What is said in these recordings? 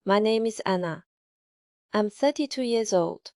My name is Anna. I'm 32 years old,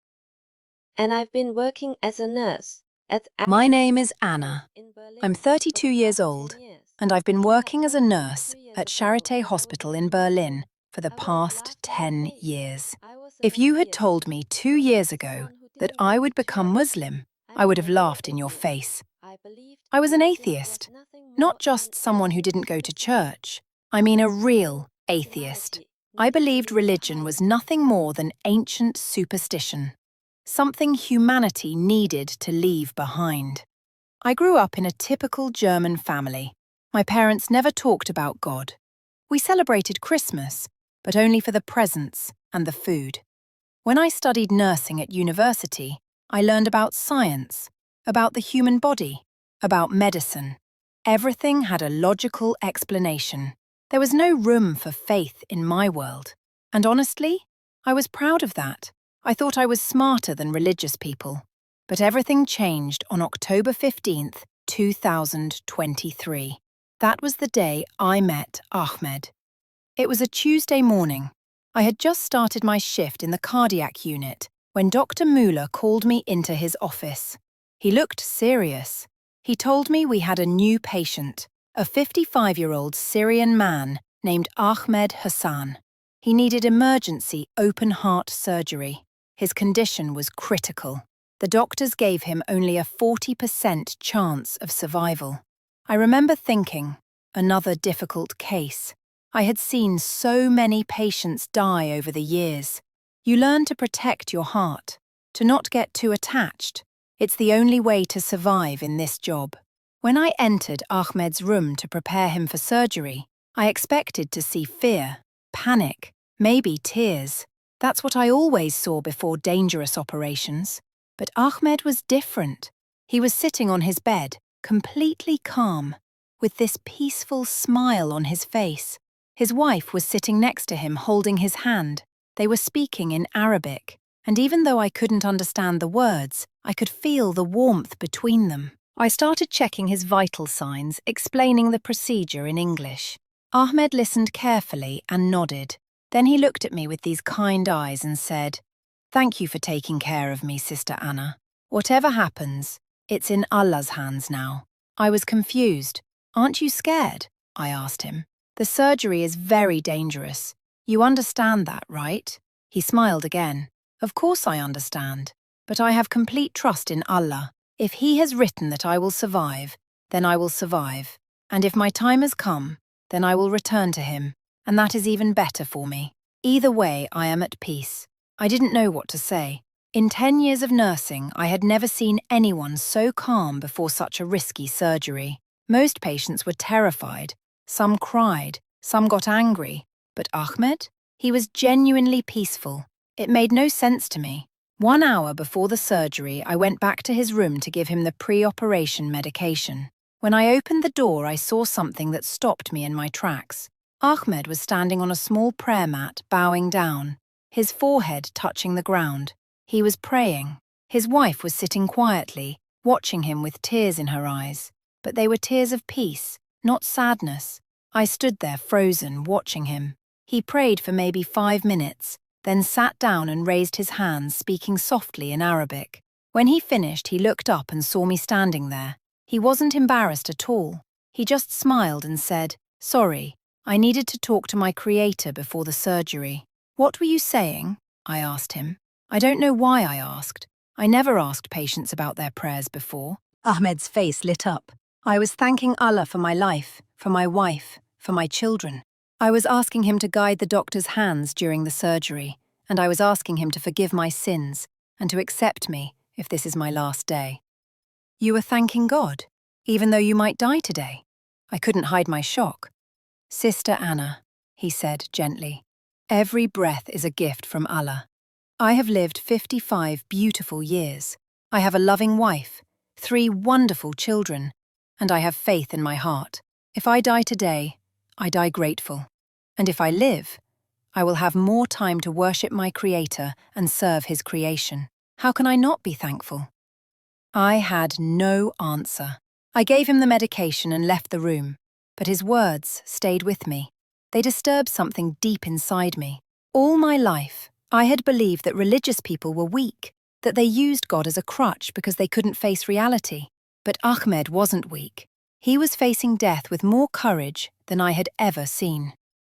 and I've been working as a nurse at My name is Anna. in Berlin I'm 32 for the years past old, 10 years. and I've been So I working as a told you nurse 3 years at ago Charité that I Hospital was in an atheist. Berlin for the I won't past laugh in your 10 face. years. I was an If you had atheist, told me 2 not years just ago someone who that didn't go I to would become church. Muslim, I'm I would a have real laughed in your atheist. face. I believed I was an religion was atheist, nothing more not than just an someone who ancient didn't go to superstition. church. I mean a I real knew atheist. humanity I needed to believed leave religion was behind. nothing more than ancient superstition, something humanity needed to leave behind. I grew up in a typical German family. My parents never talked about God. We celebrated Christmas, but only for the presents and the food. When I studied nursing at university, I learned about science, about the human body, about medicine. Everything had a logical explanation. There was no room for faith in my world. And honestly, I was proud of that. I thought I was smarter than religious people. But everything changed on October 15th, 2023. That was the day I met Ahmed. It was a Tuesday morning. I had just started my shift in the cardiac unit when Dr. Muller called me into his office. He looked serious. He told me we had a new patient, a 55-year-old Syrian man named Ahmed Hassan. He needed emergency open-heart surgery. His condition was critical. The doctors gave him only a 40% chance of survival. I remember thinking, another difficult case. I had seen so many patients die over the years. You learn to protect your heart, to not get too attached. It's the only way to survive in this job. When I entered Ahmed's room to prepare him for surgery, I expected to see fear, panic, maybe tears. That's what I always saw before dangerous operations. But Ahmed was different. He was sitting on his bed, completely calm, with this peaceful smile on his face. His wife was sitting next to him holding his hand. They were speaking in Arabic, and even though I couldn't understand the words, I could feel the warmth between them. I started checking his vital signs, explaining the procedure in English. Ahmed listened carefully and nodded. Then he looked at me with these kind eyes and said, "Thank you for taking care of me, Sister Anna. Whatever happens, it's in Allah's hands now." I was confused. "Aren't you scared?" I asked him. "The surgery is very dangerous. You understand that, right?" He smiled again. "Of course I understand. But I have complete trust in Allah. If He has written that I will survive, then I will survive. And if my time has come, then I will return to Him. And that is even better for me. Either way, I am at peace." I didn't know what to say. In 10 years of nursing, I had never seen anyone so calm before such a risky surgery. Most patients were terrified. Some cried, some got angry. But Ahmed? He was genuinely peaceful. It made no sense to me. 1 hour before the surgery, I went back to his room to give him the pre-operation medication. When I opened the door, I saw something that stopped me in my tracks. Ahmed was standing on a small prayer mat, bowing down, his forehead touching the ground. He was praying. His wife was sitting quietly, watching him with tears in her eyes. But they were tears of peace, not sadness. I stood there frozen, watching him. He prayed for maybe 5 minutes, then sat down and raised his hands, speaking softly in Arabic. When he finished, he looked up and saw me standing there. He wasn't embarrassed at all. He just smiled and said, "Sorry, I needed to talk to my Creator before the surgery." "What were you saying?" I asked him. I don't know why I asked. I never asked patients about their prayers before. Ahmed's face lit up. I was thanking Allah for my life, for my wife, for my children. I was asking him to guide the doctor's hands during the surgery, and I was asking him to forgive my sins and to accept me if this is my last day. "You were thanking God, even though you might die today?" I couldn't hide my shock. "Sister Anna," he said gently, "every breath is a gift from Allah. I have lived 55 beautiful years. I have a loving wife, 3 wonderful children, and I have faith in my heart. If I die today, I die grateful. And if I live, I will have more time to worship my Creator and serve His creation. How can I not be thankful?" I had no answer. I gave him the medication and left the room, but his words stayed with me. They disturbed something deep inside me. All my life, I had believed that religious people were weak, that they used God as a crutch because they couldn't face reality. But Ahmed wasn't weak. He was facing death with more courage than I had ever seen.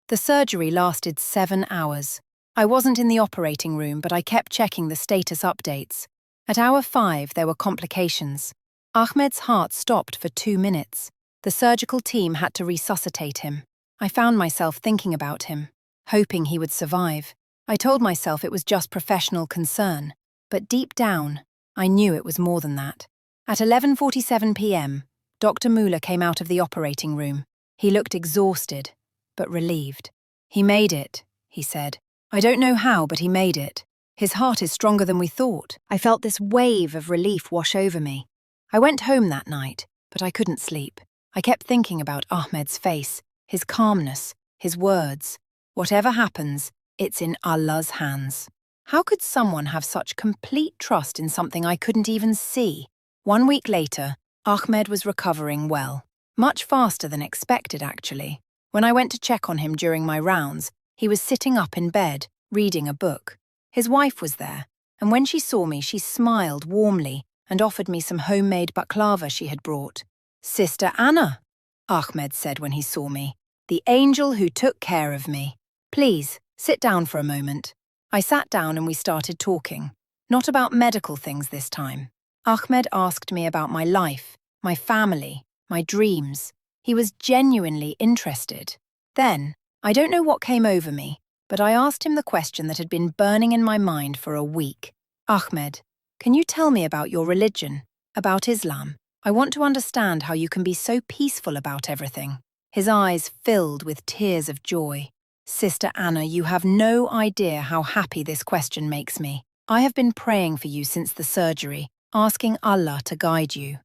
The surgery lasted 7 hours. I wasn't in the operating room, but I kept checking the status updates. At hour 5, there were complications. Ahmed's heart stopped for 2 minutes. The surgical team had to resuscitate him. I found myself thinking about him, hoping he would survive. I told myself it was just professional concern, but deep down, I knew it was more than that. At 11:47 p.m., Dr. Muller came out of the operating room. He looked exhausted, but relieved. "He made it," he said. "I don't know how, but he made it. His heart is stronger than we thought." I felt this wave of relief wash over me. I went home that night, but I couldn't sleep. I kept thinking about Ahmed's face, his calmness, his words. Whatever happens, it's in Allah's hands. How could someone have such complete trust in something I couldn't even see? 1 week later, Ahmed was recovering well. Much faster than expected, actually. When I went to check on him during my rounds, he was sitting up in bed, reading a book. His wife was there, and when she saw me, she smiled warmly and offered me some homemade baklava she had brought. "Sister Anna," Ahmed said when he saw me, "the angel who took care of me. Please, sit down for a moment." I sat down and we started talking. Not about medical things this time. Ahmed asked me about my life, my family, my dreams. He was genuinely interested. Then, I don't know what came over me, but I asked him the question that had been burning in my mind for a week. "Ahmed, can you tell me about your religion, about Islam? I want to understand how you can be so peaceful about everything." His eyes filled with tears of joy. "Sister Anna, you have no idea how happy this question makes me. I have been praying for you since the surgery, asking Allah to guide you."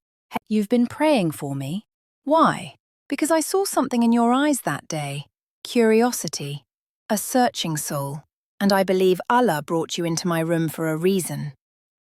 "You've been praying for me? Why?" "Because I saw something in your eyes that day. Curiosity. A searching soul. And I believe Allah brought you into my room for a reason."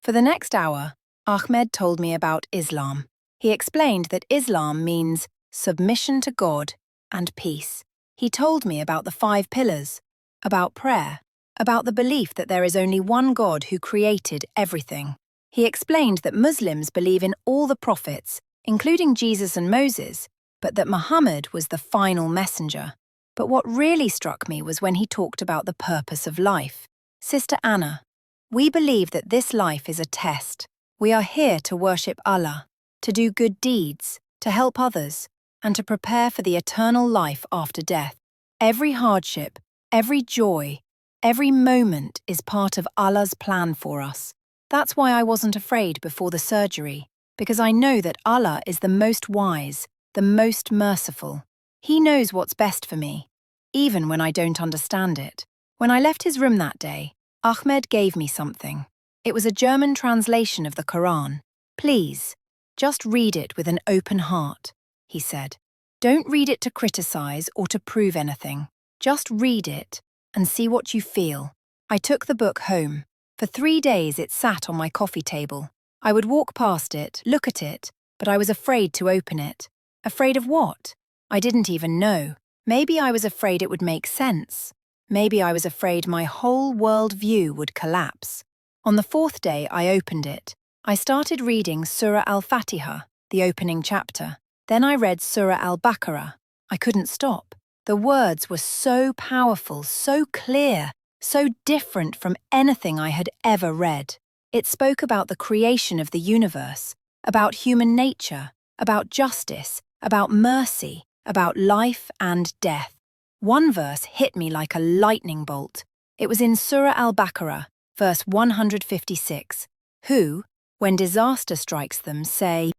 For the next hour, Ahmed told me about Islam. He explained that Islam means submission to God and peace. He told me about the 5 pillars, about prayer, about the belief that there is only one God who created everything. He explained that Muslims believe in all the prophets, including Jesus and Moses, but that Muhammad was the final messenger. But what really struck me was when he talked about the purpose of life. "Sister Anna, we believe that this life is a test. We are here to worship Allah, to do good deeds, to help others, and to prepare for the eternal life after death. Every hardship, every joy, every moment is part of Allah's plan for us. That's why I wasn't afraid before the surgery, because I know that Allah is the most wise, the most merciful. He knows what's best for me, even when I don't understand it." When I left his room that day, Ahmed gave me something. It was a German translation of the Quran. "Please, just read it with an open heart," he said. "Don't read it to criticize or to prove anything. Just read it and see what you feel." I took the book home. For 3 days it sat on my coffee table. I would walk past it, look at it, but I was afraid to open it. Afraid of what? I didn't even know. Maybe I was afraid it would make sense. Maybe I was afraid my whole world view would collapse. On the 4th day I opened it. I started reading Surah Al-Fatiha, the opening chapter. Then I read Surah Al-Baqarah. I couldn't stop. The words were so powerful, so clear, so different from anything I had ever read. It spoke about the creation of the universe, about human nature, about justice, about mercy, about life and death. One verse hit me like a lightning bolt. It was in Surah Al-Baqarah, verse 156, who, when disaster strikes them, say,